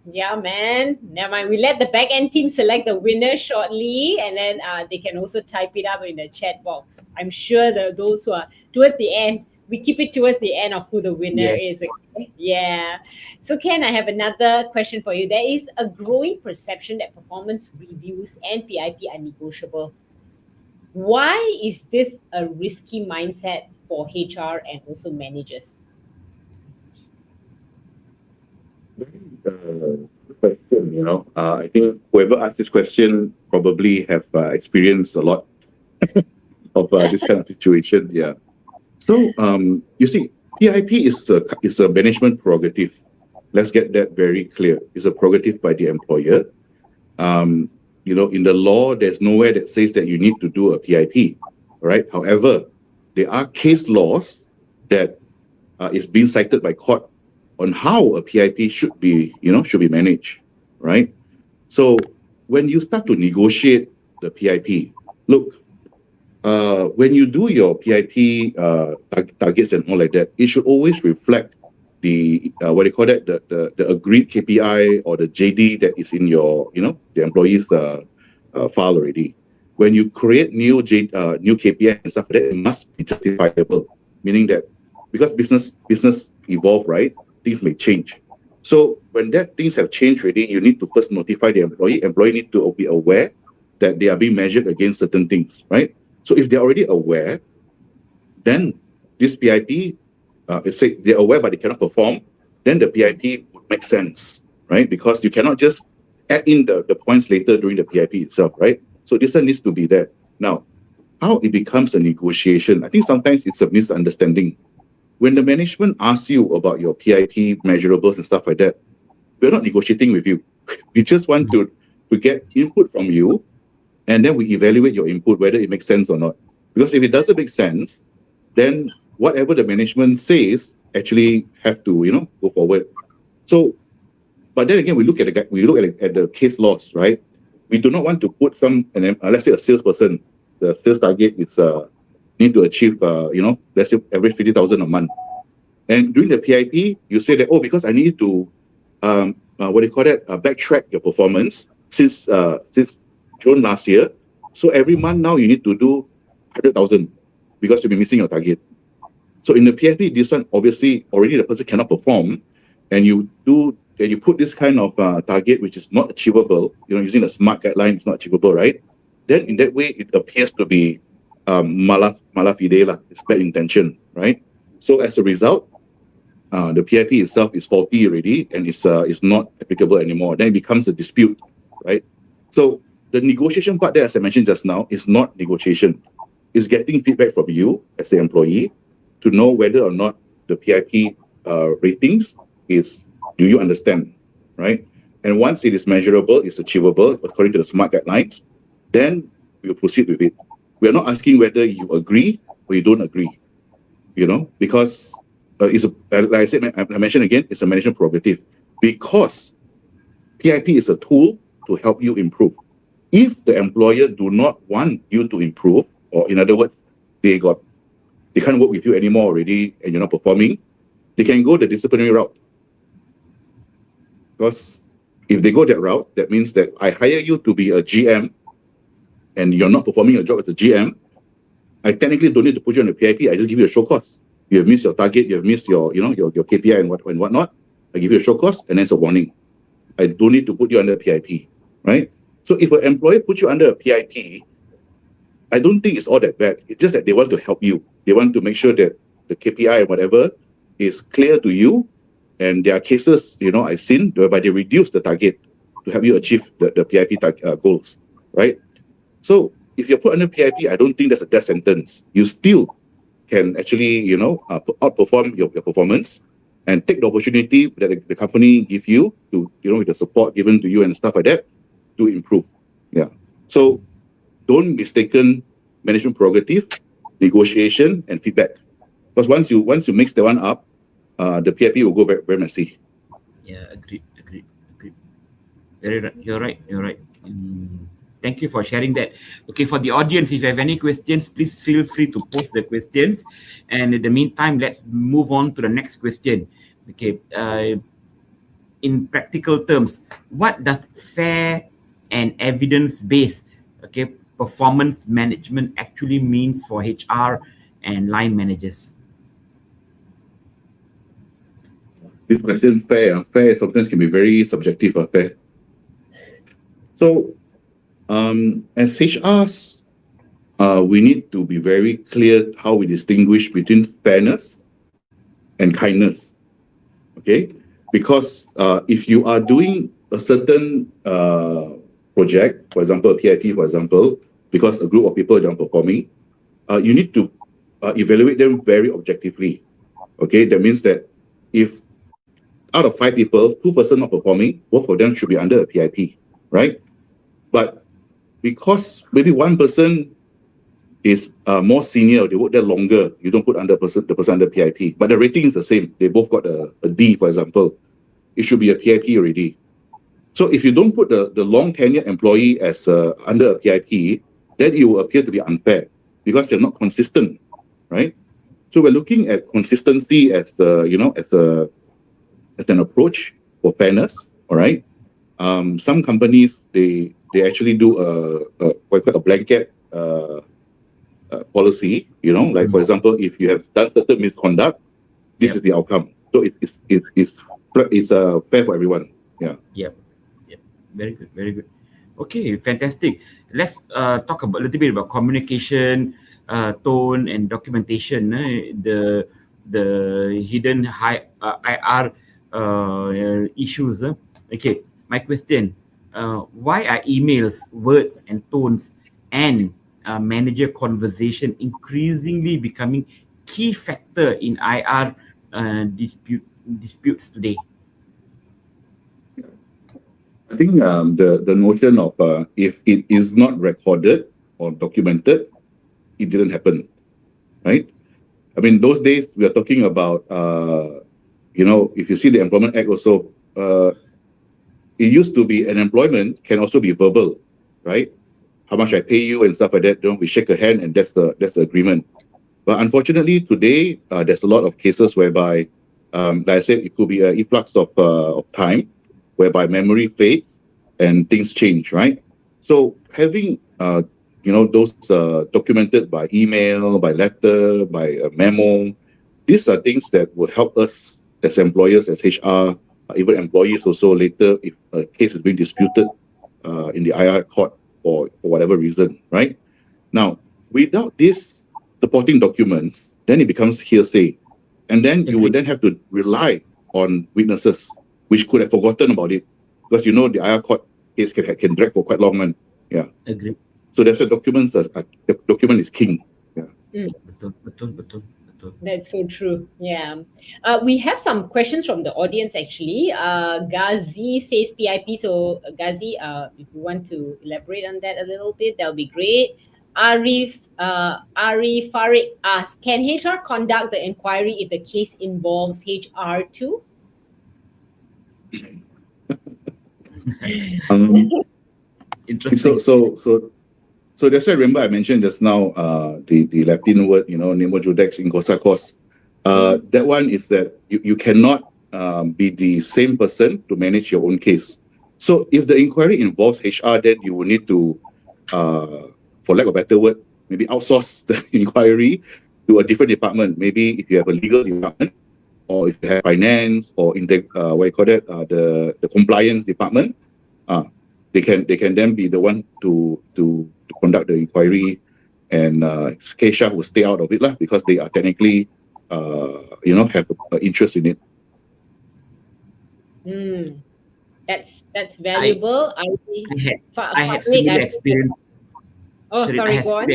Yeah, man. Never mind. We let the back end team select the winner shortly, and then they can also type it up in the chat box. I'm sure those who are towards the end, we keep it towards the end of who the winner
Yes.
is. Okay? Yeah. So, Ken, I have another question for you. There is a growing perception that performance reviews and PIP are negotiable. Why is this a risky mindset for HR and also managers?
I think whoever asked this question probably have experienced a lot of this kind of situation. Yeah. So you see, PIP is a management prerogative. Let's get that very clear. It's a prerogative by the employer. In the law, there's nowhere that says that you need to do a PIP, right? However, there are case laws that is being cited by court on how a PIP should be managed, right? So when you start to negotiate the PIP, look, when you do your PIP targets and all like that, it should always reflect the what do you call that, the agreed KPI or the JD that is in your the employee's file already. When you create new KPI and stuff like that, it must be justifiable, meaning that because business evolve, right? Things may change. So when that things have changed already, you need to first notify the employee. Employee need to be aware that they are being measured against certain things, right? So if they're already aware, then this PIP, say they're aware but they cannot perform, then the PIP would make sense, right? Because you cannot just add in the points later during the PIP itself, right? So this one needs to be there. Now, how it becomes a negotiation, I think sometimes it's a misunderstanding. When the management asks you about your PIP measurables and stuff like that, we're not negotiating with you. We just want to get input from you, and then we evaluate your input, whether it makes sense or not. Because if it doesn't make sense, then whatever the management says actually have to, go forward. So, but then again, we look at the case laws, right? We do not want to put let's say a salesperson, the sales target is need to achieve, let's say average 50,000 a month. And during the PIP, you say that, because I need to, backtrack your performance since June last year. So every month now you need to do 100,000 because you'll be missing your target. So in the PIP, this one obviously already the person cannot perform, and you put this kind of target which is not achievable, using the SMART guideline, it's not achievable, right? Then in that way, it appears to be mala fide, it's bad intention, right? So as a result, the PIP itself is faulty already and is not applicable anymore. Then it becomes a dispute, right? So the negotiation part there, as I mentioned just now, is not negotiation. It's getting feedback from you as the employee to know whether or not the PIP ratings do you understand, right? And once it is measurable, it's achievable according to the SMART guidelines, then we'll proceed with it. We are not asking whether you agree or you don't agree, because like I said, I mentioned again, it's a management prerogative, because PIP is a tool to help you improve. If the employer do not want you to improve, or in other words, they can't work with you anymore already and you're not performing, they can go the disciplinary route. Because if they go that route, that means that I hire you to be a GM and you're not performing your job as a GM, I technically don't need to put you on the PIP. I just give you a show cause. You have missed your target, you have missed your KPI and whatnot. I give you a show cause and then it's a warning. I don't need to put you under PIP, right? So if an employer puts you under a PIP, I don't think it's all that bad. It's just that they want to help you. They want to make sure that the KPI or whatever is clear to you. And there are cases, I've seen whereby they reduce the target to help you achieve the PIP goals, right? So if you're put under PIP, I don't think that's a death sentence. You still can actually, outperform your performance and take the opportunity that the company give you to, with the support given to you and stuff like that, to improve. Yeah. So don't mistaken management prerogative, negotiation, and feedback. Because once you mix that one up, the PIP will go very, very messy.
Yeah, agreed. Very right. You're right. Thank you for sharing that. Okay, for the audience, if you have any questions, please feel free to post the questions. And in the meantime, let's move on to the next question. Okay, in practical terms, what does fair and evidence-based, performance management actually means for HR and line managers?
This question, fair sometimes can be very subjective. Fair. So, as HRs, we need to be very clear how we distinguish between fairness and kindness. Okay, because if you are doing a certain project, for example, PIP, for example, because a group of people are not performing, you need to evaluate them very objectively. Okay, that means that if out of 5 people, 2% not performing, both of them should be under a PIP, right? But because maybe one person is more senior, they work there longer, you don't put the person under PIP, but the rating is the same. They both got a D, for example. It should be a PIP already. So if you don't put the long tenure employee as under a PIP, then it will appear to be unfair because they're not consistent, right? So we're looking at consistency as as an approach for fairness. All right. Some companies they actually do a blanket policy. Like for example, if you have done certain misconduct, this is the outcome. So it's fair for everyone. Yeah.
Yep. Very good. Very good. Okay, fantastic. Let's talk a little bit about communication, tone, and documentation. The hidden high IR issues. Okay, my question: why are emails, words, and tones, and manager conversation increasingly becoming key factor in IR disputes today?
I think the notion of if it is not recorded or documented, it didn't happen, right? I mean, those days we are talking about, if you see the Employment Act also, it used to be an employment can also be verbal, right? How much I pay you and stuff like that. We shake a hand and that's the agreement. But unfortunately, today there's a lot of cases whereby, like I said, it could be an influx of time, whereby memory fades and things change, right? So having those documented by email, by letter, by a memo, these are things that will help us as employers, as HR, even employees also later if a case is being disputed in the IR court for whatever reason, right? Now, without these supporting documents, then it becomes hearsay. And then you would then have to rely on witnesses which could have forgotten about it, because the IR court case can drag for quite long, man. Yeah.
Agree.
So that's why the document is king. Yeah.
Betul.
That's so true. Yeah. We have some questions from the audience actually. Ghazi says PIP. So Ghazi, if you want to elaborate on that a little bit, that'll be great. Arif Farid asks, can HR conduct the inquiry if the case involves HR too?
Interesting.
So that's why remember I mentioned just now the Latin word, nemo judex incosa cos. That one is that you cannot be the same person to manage your own case. So if the inquiry involves HR, then you will need to, for lack of a better word, maybe outsource the inquiry to a different department. Maybe if you have a legal department, or if you have finance, or in the the compliance department, they can then be the one to conduct the inquiry, and Keisha will stay out of it because they are technically have an interest in it.
That's valuable.
I had similar experience.
Oh, sorry, go on.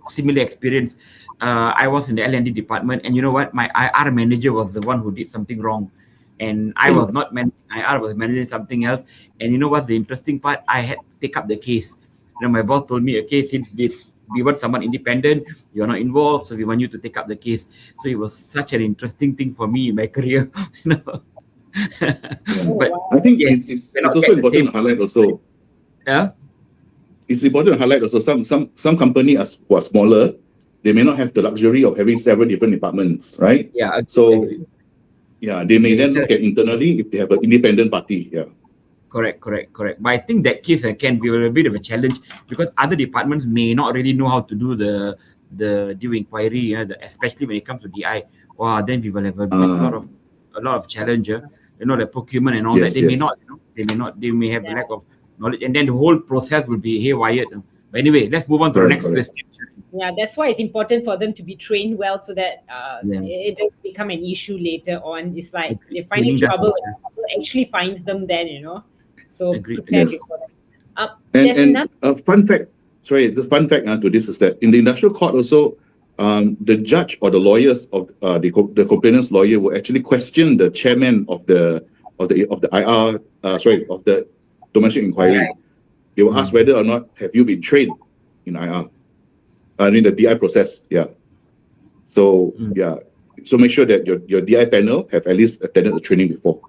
Similar experience. I was in the L&D department, and you know what? My IR manager was the one who did something wrong, and I was not managing IR, was managing something else. And you know what's the interesting part? I had to take up the case. My boss told me, okay, since we want someone independent, you're not involved, so we want you to take up the case. So it was such an interesting thing for me in my career. But
I think it's also important to highlight also.
Yeah.
It's important to highlight also some companies who are smaller, they may not have the luxury of having several different departments, right?
Yeah.
So they may then look at internally if they have an independent party. Yeah.
Correct. But I think that case can be a bit of a challenge because other departments may not really know how to do the due inquiry, especially when it comes to DI. Wow, then we will have a lot of challenge. The procurement and all that. They may not. They may have a lack of knowledge, and then the whole process will be haywired. But anyway, let's move on to the next question.
Yeah, that's why it's important for them to be trained well so that it doesn't become an issue later on. It's like they find in trouble, trouble actually finds them then, So
Agreed.
prepare
Yes.
before that. There's
And
another.
a fun fact, sorry, the fun fact to this is that in the industrial court also, the judge or the lawyers of the complainant's lawyer will actually question the chairman of the IR, of the domestic inquiry. They will ask whether or not have you been trained in IR, I mean the DI process. Yeah. So yeah, so make sure that your DI panel have at least attended the training before.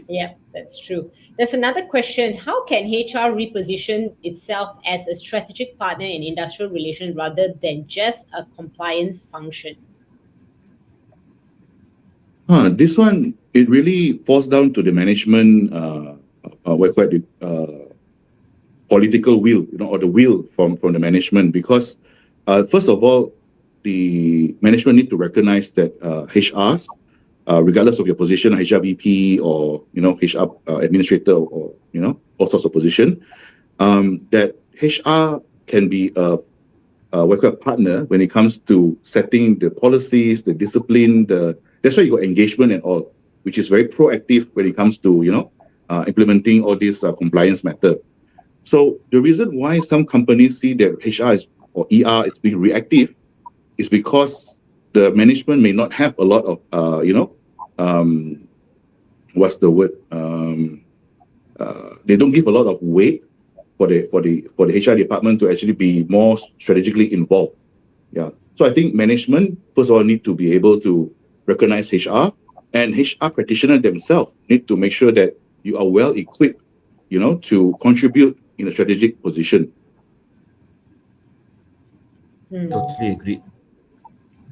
Yeah, that's true. There's another question. How can HR reposition itself as a strategic partner in industrial relations rather than just a compliance function?
This one, it really falls down to the management, political will, or the will from the management. Because first of all, the management need to recognize that HRs, regardless of your position, HR VP or HR administrator or all sorts of position, that HR can be a partner when it comes to setting the policies, the discipline, that's why you got engagement and all, which is very proactive when it comes to implementing all these compliance matter. So the reason why some companies see that HR or ER is being reactive is because the management may not have a lot of what's the word? They don't give a lot of weight for the HR department to actually be more strategically involved. Yeah. So I think management first of all need to be able to recognize HR, and HR practitioners themselves need to make sure that you are well equipped, to contribute in a strategic position.
Totally agree.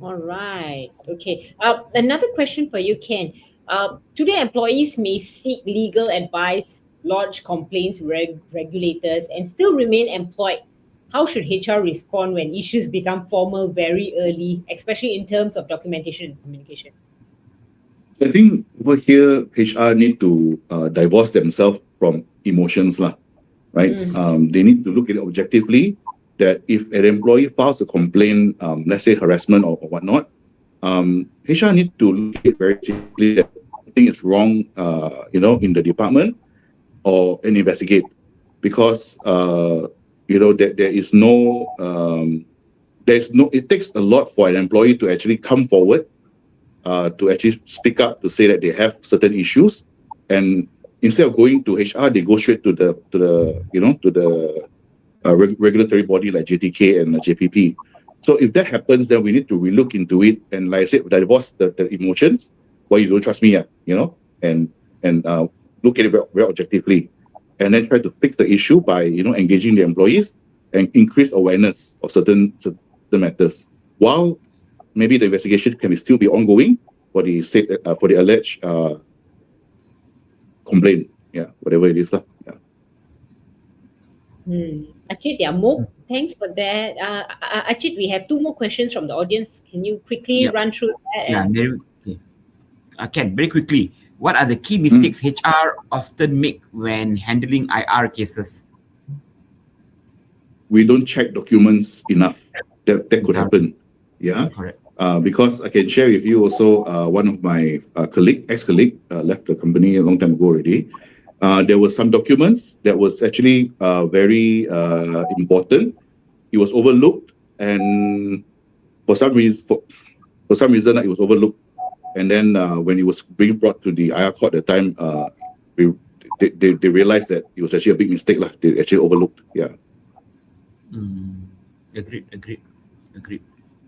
All right. Okay. Another question for you, Ken. Today, employees may seek legal advice, lodge complaints with regulators, and still remain employed. How should HR respond when issues become formal very early, especially in terms of documentation and communication?
I think over here, HR need to divorce themselves from emotions, right? They need to look at it objectively, that if an employee files a complaint, let's say harassment or whatnot, HR need to look at it very seriously that something is wrong, in the department, and investigate, because that there is no, it takes a lot for an employee to actually come forward, to actually speak up, to say that they have certain issues, and instead of going to HR, they go straight to the regulatory body like JTK and JPP. So if that happens, then we need to relook into it, and like I said, divorce the emotions. Why you don't trust me, and look at it very, very objectively, and then try to fix the issue by engaging the employees and increase awareness of certain matters, while maybe the investigation can still be ongoing for the alleged complaint, whatever it is.
Actually, there are more. Thanks for that. Achit, we have two more questions from the audience. Can you quickly
Yep.
run through that?
Yeah, Ken, very quickly. What are the key mistakes HR often make when handling IR cases?
We don't check documents enough. That could happen. Yeah.
Correct.
Because I can share with you also, one of my ex-colleague left the company a long time ago already. There were some documents that was actually very important. It was overlooked, and for some reason it was overlooked. And then when it was being brought to the IR court at the time, they realized that it was actually a big mistake. They actually overlooked. Yeah.
Agreed.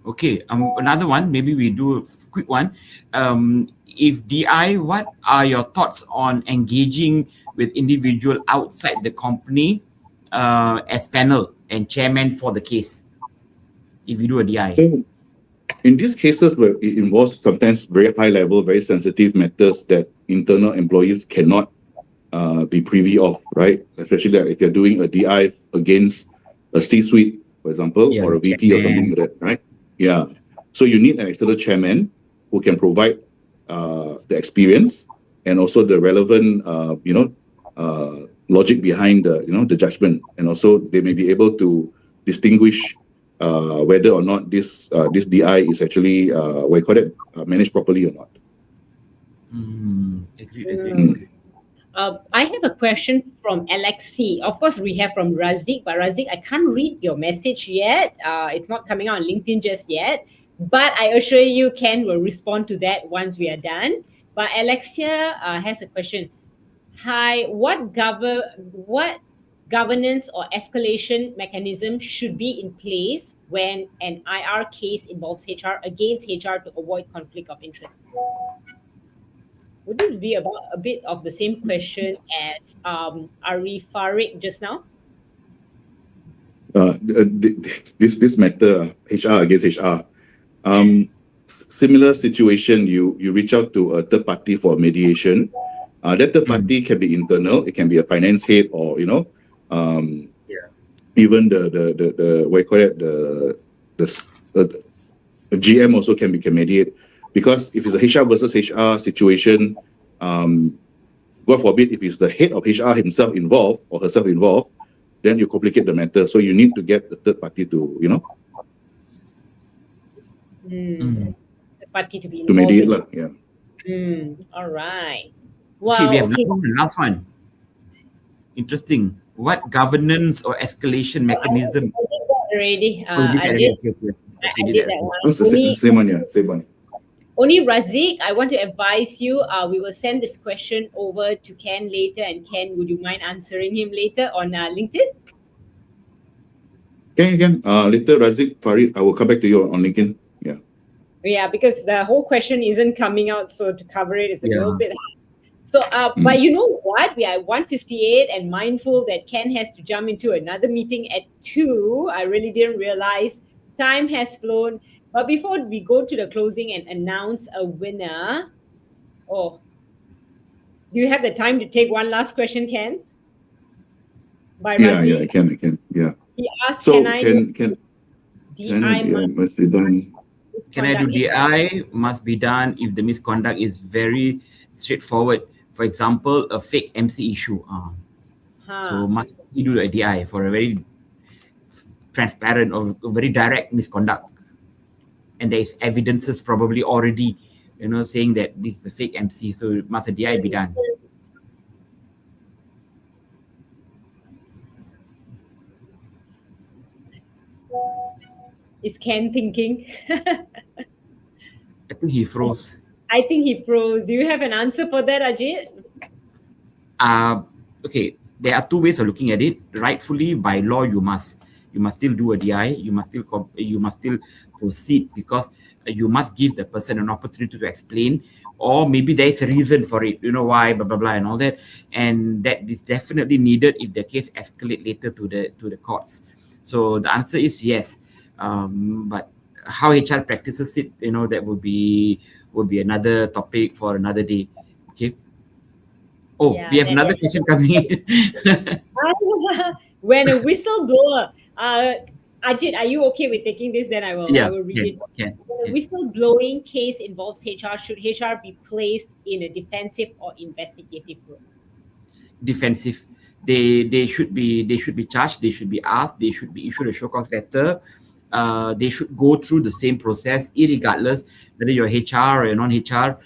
Okay, another one, maybe we do a quick one. If DI, what are your thoughts on engaging with individual outside the company as panel and chairman for the case, if you do a DI?
So, in these cases where it involves sometimes very high level, very sensitive matters that internal employees cannot be privy of, right? Especially if you're doing a DI against a C-suite, for example, or a VP or something like that, right? Yeah. So you need an external chairman who can provide the experience and also the relevant, logic behind the judgment, and also they may be able to distinguish whether or not this DI is actually managed properly or not.
Agreed.
I have a question from Alexi. Of course, we have from Razik, but Razik, I can't read your message yet. It's not coming out on LinkedIn just yet. But I assure you, Ken will respond to that once we are done. But Alexia has a question. Hi, what governance or escalation mechanism should be in place when an IR case involves HR against HR to avoid conflict of interest? Would it be about a bit of the same question as Ari Farid just now?
This matter, HR against HR. Similar situation, you reach out to a third party for mediation. That third party can be internal, it can be a finance head, or even the what you call it, the GM also can mediate. Because if it's a HR versus HR situation, God forbid, if it's the head of HR himself involved or herself involved, then you complicate the matter. So you need to get the third party to,
The party to be
to mediate.
involved.
Yeah.
All right.
Okay,
Wow.
we have
Okay.
last one. Interesting. What governance or escalation mechanism?
I did that already.
Oh, you did that
I
already.
did.
Okay.
I did that one.
That's the same one, yeah. Same one.
Only Razik, I want to advise you. We will send this question over to Ken later, and Ken, would you mind answering him later on LinkedIn?
Can. Later, Razik, Farid, I will come back to you on LinkedIn. Yeah.
Yeah, because the whole question isn't coming out, so to cover it is a little bit hard. So, but you know what? We are at 1:58 and mindful that Ken has to jump into another meeting at 2. I really didn't realize time has flown. But before we go to the closing and announce a winner, do you have the time to take one last question, Ken? By
Yeah,
Razi?
I can. Yeah.
He asked,
So
can I
can
DI
must be done.
Can I do
misconduct is-
DI? Must be done if the misconduct is very straightforward. For example, a fake MC issue. So must he do a DI for a very transparent or very direct misconduct? And there is evidences probably already, saying that this is the fake MC. So must a DI be done?
Is Ken thinking?
I think he froze.
I think he froze. Do you have an answer for that, Ajit?
Okay, there are two ways of looking at it. Rightfully, by law, you must still do a DI. You must still proceed, because you must give the person an opportunity to explain, or maybe there is a reason for it. You know why, blah blah blah, and all that, and that is definitely needed if the case escalate later to the courts. So the answer is yes, but how HR practices it, that would be another topic for another day. Okay. Oh,
Yeah,
we have another question coming in.
When a whistleblower, Ajit, are you okay with taking this? Then I will read it.
Can.
When a whistleblowing case involves HR, should HR be placed in a defensive or investigative role?
Defensive. They should be charged. They should be asked. They should be issued a show cause letter. They should go through the same process, irregardless whether you're HR or non-HR.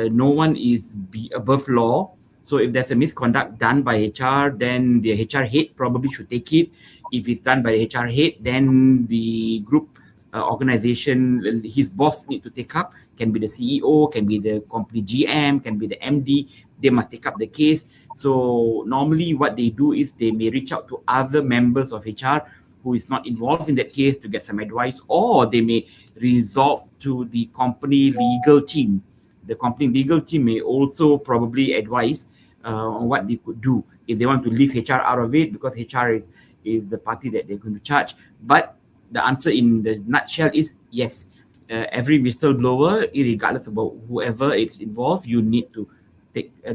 No one is above law. So if there's a misconduct done by HR, then the HR head probably should take it. If it's done by the HR head, then the group organization, his boss need to take up. Can be the CEO, can be the company GM, can be the MD. They must take up the case. So normally what they do is they may reach out to other members of HR who is not involved in that case to get some advice, or they may resolve to the company legal team. The company legal team may also probably advise on what they could do if they want to leave HR out of it, because HR is the party that they're going to charge. But the answer in the nutshell is yes. Every whistleblower, regardless about whoever is involved, you need to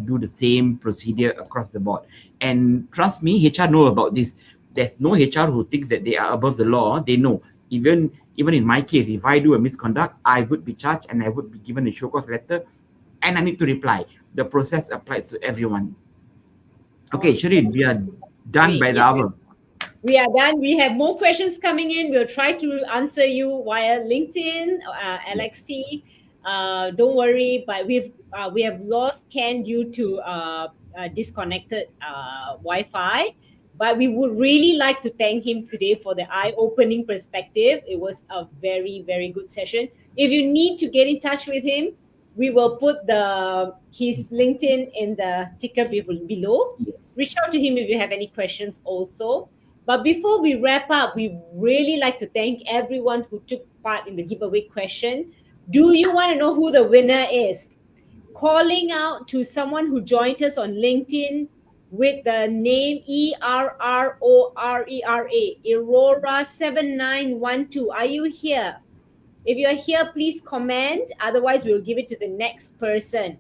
do the same procedure across the board. And trust me, HR know about this. There's no HR who thinks that they are above the law. They know. Even in my case, if I do a misconduct, I would be charged and I would be given a show cause letter, and I need to reply. The process applies to everyone. Okay, Shireen, we are done by the hour.
We are done. We have more questions coming in. We'll try to answer you via LinkedIn, Alex T. Don't worry, but we have lost Ken due to disconnected Wi-Fi. But we would really like to thank him today for the eye-opening perspective. It was a very, very good session. If you need to get in touch with him, we will put his LinkedIn in the ticker below. Reach
Yes.
out to him if you have any questions also. But before we wrap up, we really like to thank everyone who took part in the giveaway question. Do you want to know who the winner is? Calling out to someone who joined us on LinkedIn with the name ERRORERA, Aurora7912. Are you here? If you're here, please comment. Otherwise, we'll give it to the next person.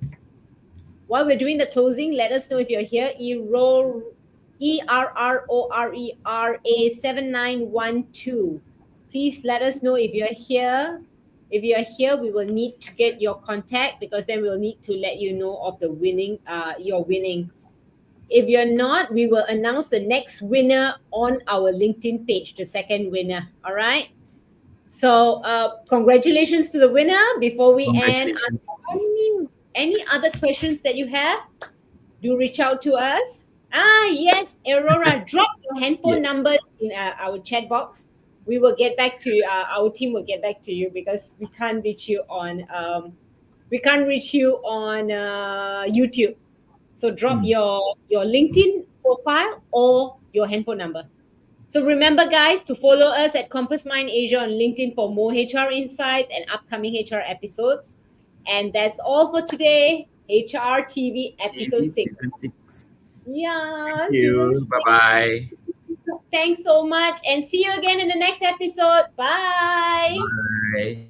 While we're doing the closing, let us know if you're here. ERRORERA7912. Please let us know if you're here. If you are here, we will need to get your contact because then we'll need to let you know of the winning, your winning. If you're not, we will announce the next winner on our LinkedIn page, the second winner. All right. So congratulations to the winner. Before we end,
Congratulations.
any other questions that you have? Do reach out to us. Yes, Aurora, drop your handphone
Yes.
numbers in our chat box. We will get back to our team will get back to you because we can't reach you on YouTube. So drop your LinkedIn profile or your handphone number. So remember, guys, to follow us at Compass Mind Asia on LinkedIn for more HR insights and upcoming HR episodes. And that's all for today. HR TV episode
TV
6.
season 6.
Yeah,
Thank
season
you.
6.
Bye-bye.
Thanks so much. And see you again in the next episode. Bye.
Bye.